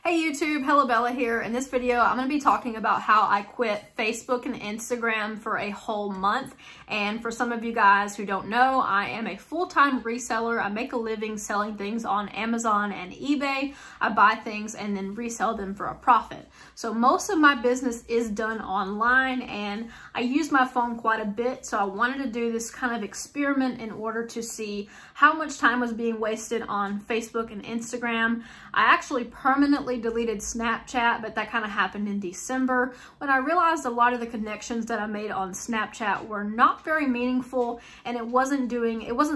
Hey YouTube, Hello Bella here. In this video, I'm going to be talking about how I quit Facebook and Instagram for a whole month. And for some of you guys who don't know, I am a full-time reseller. I make a living selling things on Amazon and eBay. I buy things and then resell them for a profit. So most of my business is done online and I use my phone quite a bit. So I wanted to do this kind of experiment in order to see how much time was being wasted on Facebook and Instagram. I actually permanently deleted Snapchat, but that kind of happened in December when I realized a lot of the connections that I made on Snapchat were not very meaningful and it wasn't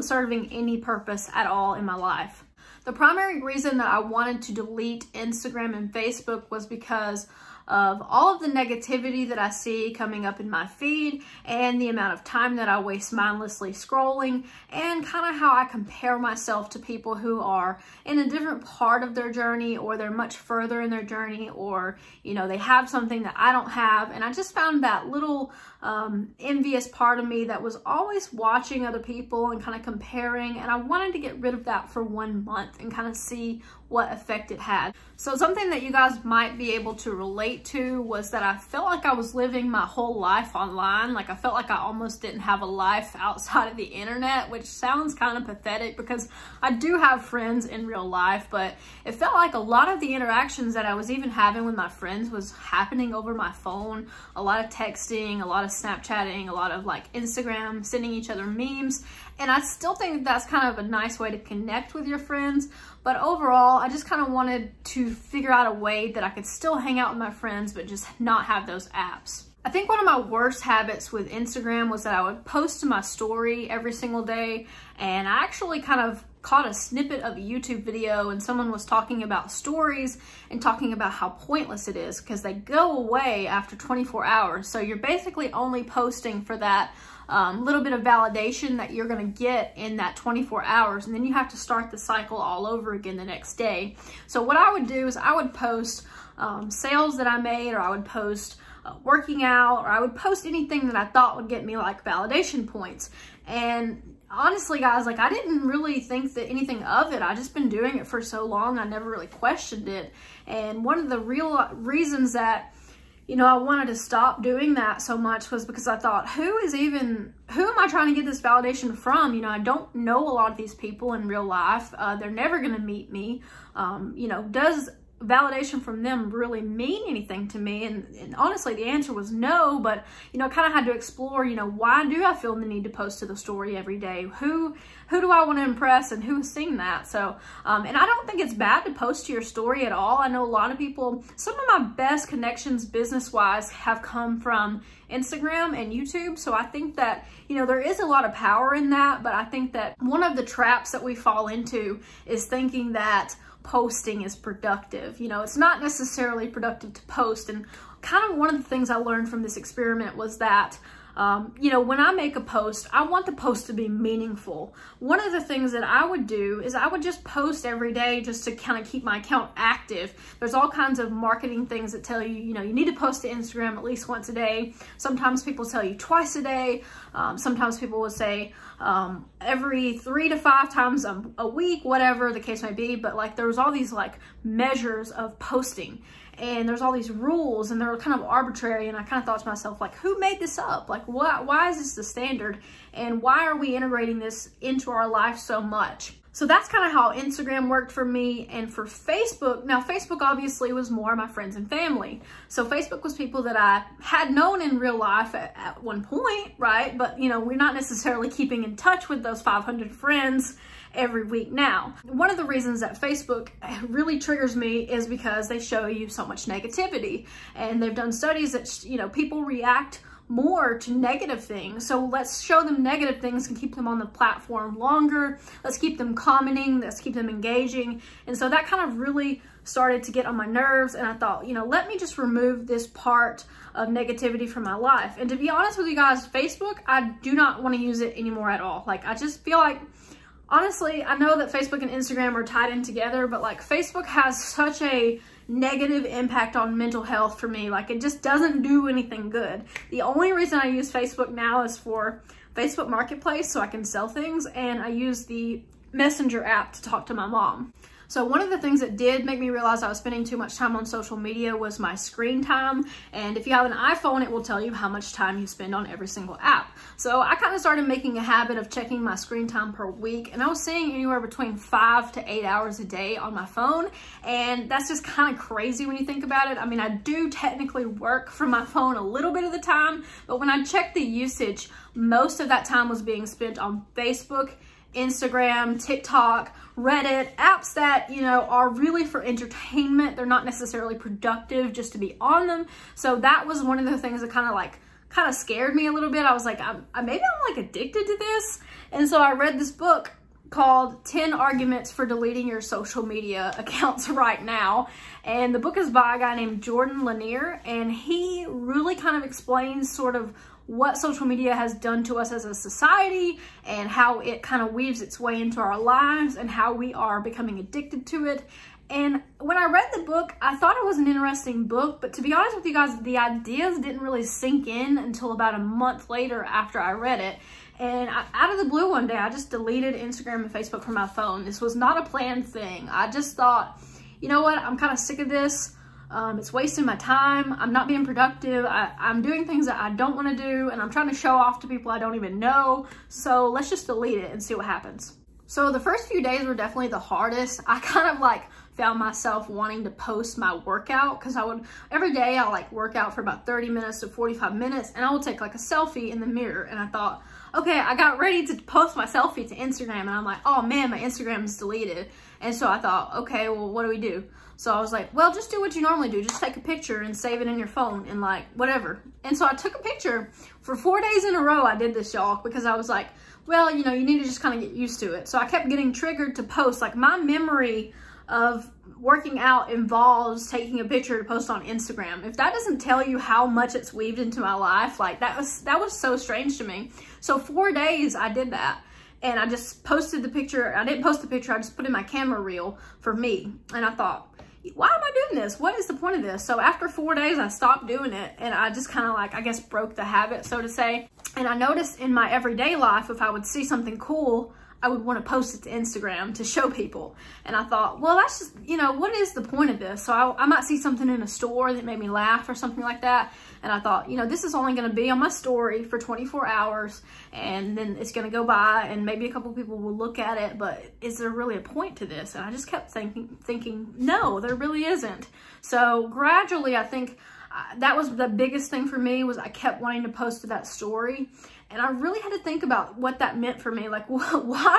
serving any purpose at all in my life. The primary reason that I wanted to delete Instagram and Facebook was because of all of the negativity that I see coming up in my feed and the amount of time that I waste mindlessly scrolling and kind of how I compare myself to people who are in a different part of their journey, or they're much further in their journey, or they have something that I don't have. And I just found that little envious part of me that was always watching other people and kind of comparing, and I wanted to get rid of that for 1 month and kind of see what effect it had. So something that you guys might be able to relate to was that I felt like I was living my whole life online. Like I felt like I almost didn't have a life outside of the internet, which sounds kind of pathetic because I do have friends in real life, but it felt like a lot of the interactions that I was even having with my friends was happening over my phone. A lot of texting, a lot of Snapchatting, a lot of like Instagram, sending each other memes. And I still think that's kind of a nice way to connect with your friends. But overall, I just kind of wanted to figure out a way that I could still hang out with my friends, but just not have those apps. I think one of my worst habits with Instagram was that I would post to my story every single day. And I actually kind of caught a snippet of a YouTube video and someone was talking about stories and talking about how pointless it is because they go away after 24 hours. So you're basically only posting for that little bit of validation that you're going to get in that 24 hours, and then you have to start the cycle all over again the next day. So what I would do is I would post sales that I made, or I would post working out, or I would post anything that I thought would get me like validation points. And honestly guys, like I didn't really think that anything of it. I just been doing it for so long, I never really questioned it. And one of the real reasons that I wanted to stop doing that so much was because I thought, who am I trying to get this validation from? I don't know a lot of these people in real life. They're never going to meet me. Does validation from them really mean anything to me? And honestly, the answer was no, but, I kind of had to explore, why do I feel the need to post to the story every day? Who do I want to impress and who's seeing that? So, and I don't think it's bad to post to your story at all. I know a lot of people, some of my best connections business-wise have come from Instagram and YouTube. So I think that, there is a lot of power in that, but I think that one of the traps that we fall into is thinking that posting is productive. It's not necessarily productive to post. And kind of one of the things I learned from this experiment was that when I make a post, I want the post to be meaningful. One of the things that I would do is I would just post every day just to kind of keep my account active. There's all kinds of marketing things that tell you, you need to post to Instagram at least once a day. Sometimes people tell you twice a day. Sometimes people will say every 3 to 5 times a week, whatever the case may be. But like there was all these like measures of posting. And there's all these rules and they're kind of arbitrary. And I kind of thought to myself, like, who made this up? Like, why is this the standard? And why are we integrating this into our life so much? So that's kind of how Instagram worked for me. And for Facebook, now Facebook obviously was more my friends and family. So Facebook was people that I had known in real life at one point, right? But, we're not necessarily keeping in touch with those 500 friends every week now. One of the reasons that Facebook really triggers me is because they show you so much negativity. And they've done studies that, people react more to negative things. So let's show them negative things and keep them on the platform longer. Let's keep them commenting. Let's keep them engaging. And so that kind of really started to get on my nerves. And I thought, let me just remove this part of negativity from my life. And to be honest with you guys, Facebook, I do not want to use it anymore at all. Like, I just feel like, honestly, I know that Facebook and Instagram are tied in together, but like Facebook has such a negative impact on mental health for me. Like it just doesn't do anything good. The only reason I use Facebook now is for Facebook Marketplace so I can sell things, and I use the Messenger app to talk to my mom. So one of the things that did make me realize I was spending too much time on social media was my screen time. And if you have an iPhone, it will tell you how much time you spend on every single app. So I kind of started making a habit of checking my screen time per week, and I was seeing anywhere between 5 to 8 hours a day on my phone. And that's just kind of crazy when you think about it. I mean, I do technically work from my phone a little bit of the time, but when I checked the usage, most of that time was being spent on Facebook, Instagram, TikTok, Reddit, apps that, you know, are really for entertainment. They're not necessarily productive just to be on them. So that was one of the things that kind of scared me a little bit. I was like, maybe I'm like addicted to this. And so I read this book called 10 Arguments for Deleting Your Social Media Accounts Right Now. And the book is by a guy named Jordan Lanier, and he really kind of explains sort of what social media has done to us as a society and how it kind of weaves its way into our lives and how we are becoming addicted to it. And when I read the book, I thought it was an interesting book, but to be honest with you guys, the ideas didn't really sink in until about a month later after I read it. And out of the blue one day, I just deleted Instagram and Facebook from my phone. This was not a planned thing. I just thought, you know what, I'm kind of sick of this. It's wasting my time. I'm not being productive. I'm doing things that I don't want to do, and I'm trying to show off to people I don't even know. So let's just delete it and see what happens. So the first few days were definitely the hardest. I kind of like found myself wanting to post my workout, because every day I like work out for about 30 minutes to 45 minutes, and I would take like a selfie in the mirror. And I thought, okay, I got ready to post my selfie to Instagram, and I'm like, oh man, my Instagram is deleted. And so I thought, okay, well, what do we do? So I was like, well, just do what you normally do. Just take a picture and save it in your phone and like whatever. And so I took a picture for 4 days in a row. I did this, y'all, because I was like, well, you know, you need to just kind of get used to it. So I kept getting triggered to post. Like, my memory of working out involves taking a picture to post on Instagram. If that doesn't tell you how much it's weaved into my life, like that was so strange to me. So 4 days I did that. And I just posted the picture. I didn't post the picture. I just put in my camera reel for me. And I thought, why am I doing this? What is the point of this? So after 4 days, I stopped doing it. And I just kind of like, I guess, broke the habit, so to say. And I noticed in my everyday life, if I would see something cool, I would want to post it to Instagram to show people. And I thought, well, that's just, you know, what is the point of this? So I might see something in a store that made me laugh or something like that. And I thought, you know, this is only going to be on my story for 24 hours. And then it's going to go by and maybe a couple people will look at it. But is there really a point to this? And I just kept thinking, no, there really isn't. So gradually, I think that was the biggest thing for me, was I kept wanting to post to that story. And I really had to think about what that meant for me. Like, why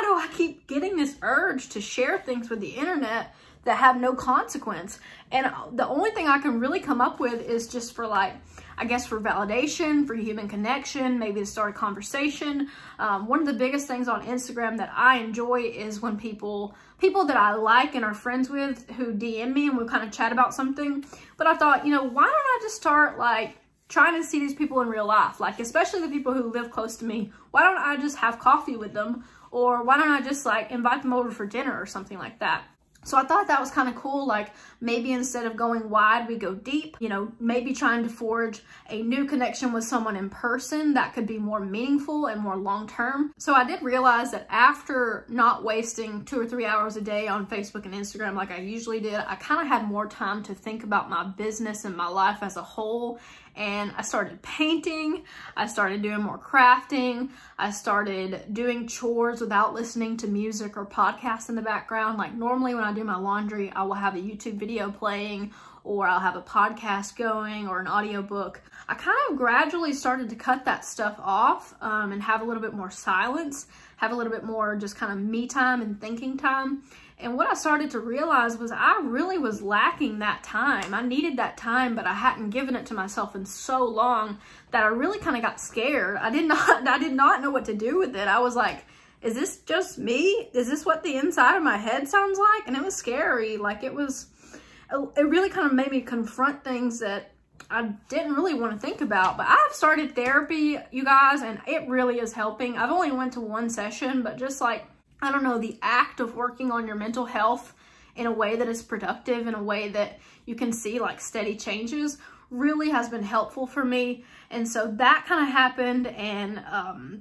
do I keep getting this urge to share things with the internet that have no consequence? And the only thing I can really come up with is just for, like, I guess for validation, for human connection, maybe to start a conversation. One of the biggest things on Instagram that I enjoy is when people that I like and are friends with who DM me and we'll kind of chat about something. But I thought, you know, why don't I just start like trying to see these people in real life? Like, especially the people who live close to me. Why don't I just have coffee with them? Or why don't I just like invite them over for dinner or something like that? So I thought that was kind of cool. Like, maybe instead of going wide, we go deep, you know, maybe trying to forge a new connection with someone in person that could be more meaningful and more long-term. So I did realize that after not wasting 2 or 3 hours a day on Facebook and Instagram like I usually did, I kind of had more time to think about my business and my life as a whole. And I started painting, I started doing more crafting, I started doing chores without listening to music or podcasts in the background. Like, normally when I do my laundry, I will have a YouTube video playing, or I'll have a podcast going, or an audiobook. I kind of gradually started to cut that stuff off and have a little bit more silence, have a little bit more just kind of me time and thinking time. And what I started to realize was I really was lacking that time. I needed that time, but I hadn't given it to myself in so long that I really kind of got scared. I did not know what to do with it. I was like, is this just me? Is this what the inside of my head sounds like? And it was scary. Like, it really kind of made me confront things that I didn't really want to think about. But I've started therapy, you guys, and it really is helping. I've only went to 1 session, but just like, I don't know, the act of working on your mental health in a way that is productive, in a way that you can see like steady changes, really has been helpful for me. And so that kind of happened, and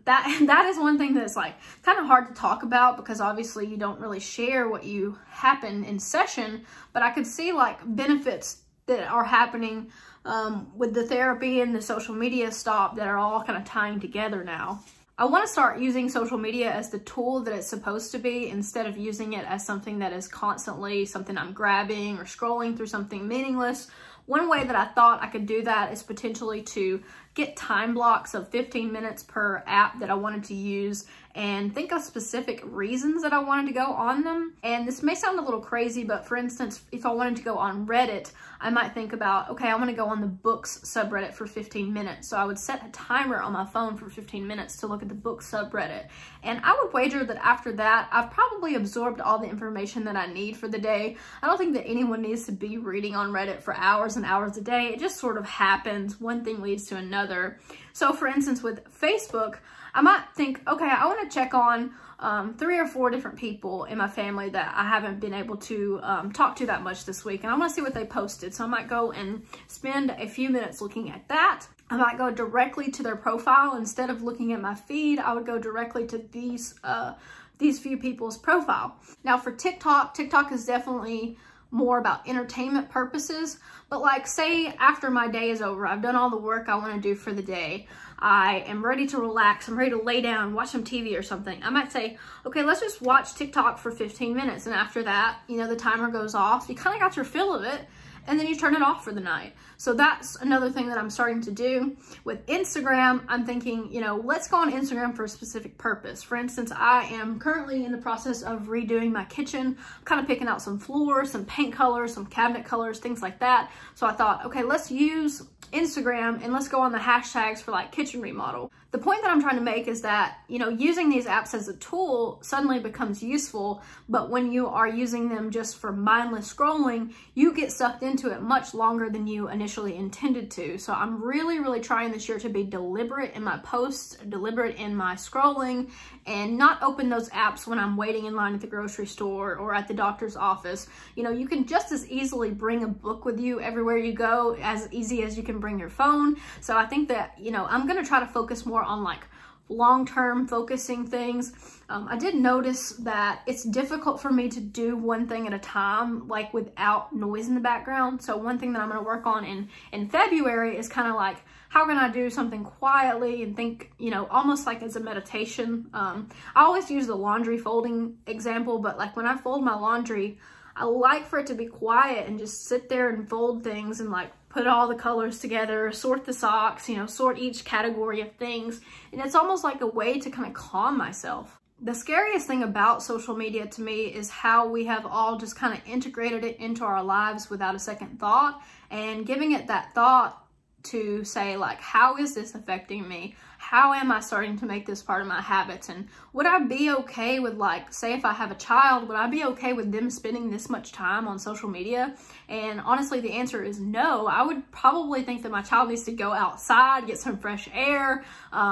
that is one thing that's like kind of hard to talk about, because obviously you don't really share what you happen in session, but I could see like benefits that are happening with the therapy and the social media stuff that are all kind of tying together now. I want to start using social media as the tool that it's supposed to be, instead of using it as something that is constantly something I'm grabbing or scrolling through something meaningless. One way that I thought I could do that is potentially to get time blocks of 15 minutes per app that I wanted to use, and think of specific reasons that I wanted to go on them. And this may sound a little crazy, but for instance, if I wanted to go on Reddit, I might think about, okay, I want to go on the books subreddit for 15 minutes. So I would set a timer on my phone for 15 minutes to look at the book subreddit. And I would wager that after that, I've probably absorbed all the information that I need for the day. I don't think that anyone needs to be reading on Reddit for hours and hours a day. It just sort of happens. One thing leads to another. So for instance, with Facebook, I might think, okay, I want to check on 3 or 4 different people in my family that I haven't been able to talk to that much this week, and I want to see what they posted. So I might go and spend a few minutes looking at that. I might go directly to their profile. Instead of looking at my feed, I would go directly to these few people's profile. Now for TikTok is definitely more about entertainment purposes, but like say after my day is over, I've done all the work I want to do for the day, I am ready to relax, I'm ready to lay down, watch some TV or something, I might say, okay, let's just watch TikTok for 15 minutes. And after that, you know, the timer goes off, you kind of got your fill of it, and then you turn it off for the night. So that's another thing that I'm starting to do. With Instagram, I'm thinking, you know, let's go on Instagram for a specific purpose. For instance, I am currently in the process of redoing my kitchen. I'm kind of picking out some floors, some paint colors, some cabinet colors, things like that. So I thought, okay, let's use Instagram and let's go on the hashtags for like kitchen remodel. The point that I'm trying to make is that, you know, using these apps as a tool suddenly becomes useful, but when you are using them just for mindless scrolling, you get sucked into it much longer than you initially intended to. So I'm really trying this year to be deliberate in my posts, deliberate in my scrolling, and not open those apps when I'm waiting in line at the grocery store or at the doctor's office. You know, you can just as easily bring a book with you everywhere you go, as easy as you can bring your phone. So I think that, you know, I'm going to try to focus more on like long-term focusing things. I did notice that it's difficult for me to do one thing at a time, like without noise in the background. So one thing that I'm going to work on in February is kind of like, how can I do something quietly and think, you know, almost like as a meditation. I always use the laundry folding example, but like when I fold my laundry, I like for it to be quiet and just sit there and fold things and like put all the colors together, sort the socks, you know, sort each category of things. And it's almost like a way to kind of calm myself. The scariest thing about social media to me is how we have all just kind of integrated it into our lives without a second thought, and giving it that thought to say like, how is this affecting me? How am I starting to make this part of my habits? And would I be okay with, like, say if I have a child, would I be okay with them spending this much time on social media? And honestly, the answer is no. I would probably think that my child needs to go outside, get some fresh air,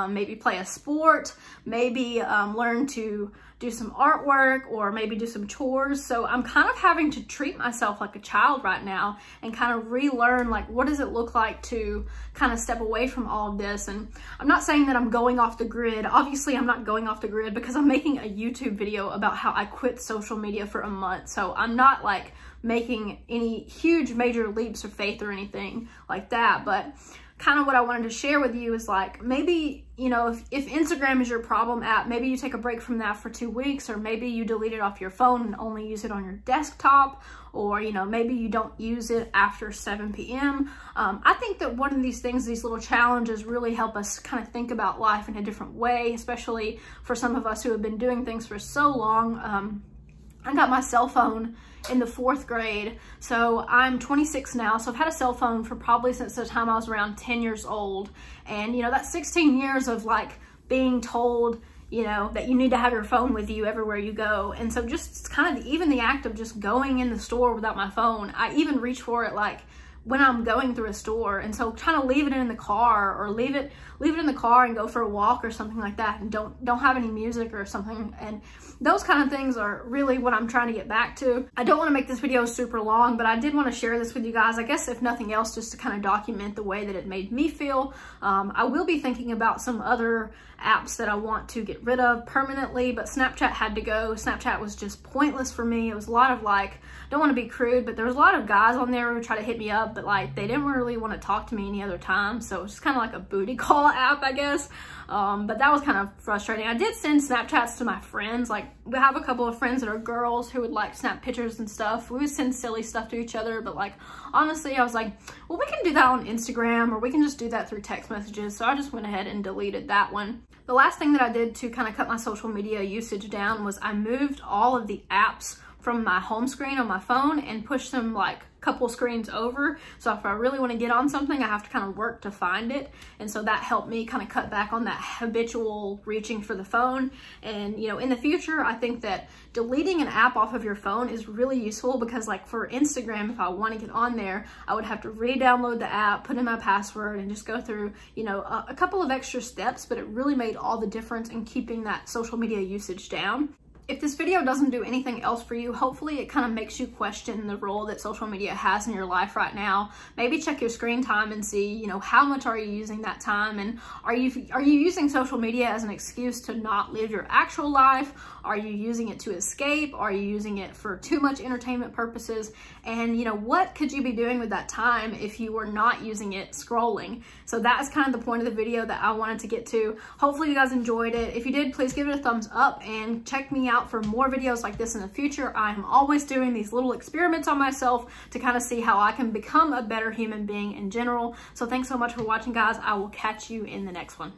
maybe play a sport, maybe learn to do some artwork, or maybe do some chores. So I'm kind of having to treat myself like a child right now and kind of relearn, like, what does it look like to kind of step away from all of this? And I'm not saying that I'm going off the grid. Obviously, I'm not going off the grid because I'm making a YouTube video about how I quit social media for a month. So I'm not like making any huge major leaps of faith or anything like that. But kind of what I wanted to share with you is like, maybe, you know, if Instagram is your problem app, maybe you take a break from that for 2 weeks, or maybe you delete it off your phone and only use it on your desktop, or, you know, maybe you don't use it after 7 p.m. I think that one of these things, these little challenges, really help us kind of think about life in a different way, especially for some of us who have been doing things for so long. I got my cell phone in the 4th grade. So I'm 26 now. So I've had a cell phone for probably since the time I was around 10 years old. And, you know, that's 16 years of like being told, you know, that you need to have your phone with you everywhere you go. And so just kind of even the act of just going in the store without my phone, I even reach for it like when I'm going through a store. And so kind of leave it in the car, or leave it in the car and go for a walk or something like that, and don't have any music or something. And those kind of things are really what I'm trying to get back to. I don't want to make this video super long, but I did want to share this with you guys, I guess if nothing else, just to kind of document the way that it made me feel. I will be thinking about some other apps that I want to get rid of permanently, but Snapchat had to go. Snapchat was just pointless for me. It was a lot of like, don't want to be crude, but there was a lot of guys on there who try to hit me up, but like they didn't really want to talk to me any other time. So it's just kind of like a booty call app, I guess. But that was kind of frustrating. I did send Snapchats to my friends. Like, we have a couple of friends that are girls who would like snap pictures and stuff. We would send silly stuff to each other, but like, honestly, I was like, well, we can do that on Instagram, or we can just do that through text messages. So I just went ahead and deleted that one. The last thing that I did to kind of cut my social media usage down was I moved all of the apps from my home screen on my phone and pushed them like a couple screens over. So if I really want to get on something, I have to kind of work to find it. And so that helped me kind of cut back on that habitual reaching for the phone. And, you know, in the future, I think that deleting an app off of your phone is really useful, because like for Instagram, if I want to get on there, I would have to re-download the app, put in my password, and just go through, you know, a couple of extra steps, but it really made all the difference in keeping that social media usage down. If this video doesn't do anything else for you, hopefully it kind of makes you question the role that social media has in your life right now. Maybe check your screen time and see, you know, how much are you using that time, and are you using social media as an excuse to not live your actual life? Are you using it to escape? Are you using it for too much entertainment purposes? And, you know, what could you be doing with that time if you were not using it scrolling? So that's kind of the point of the video that I wanted to get to. Hopefully you guys enjoyed it. If you did, please give it a thumbs up and check me out for more videos like this in the future. I am always doing these little experiments on myself to kind of see how I can become a better human being in general. So thanks so much for watching, guys. I will catch you in the next one.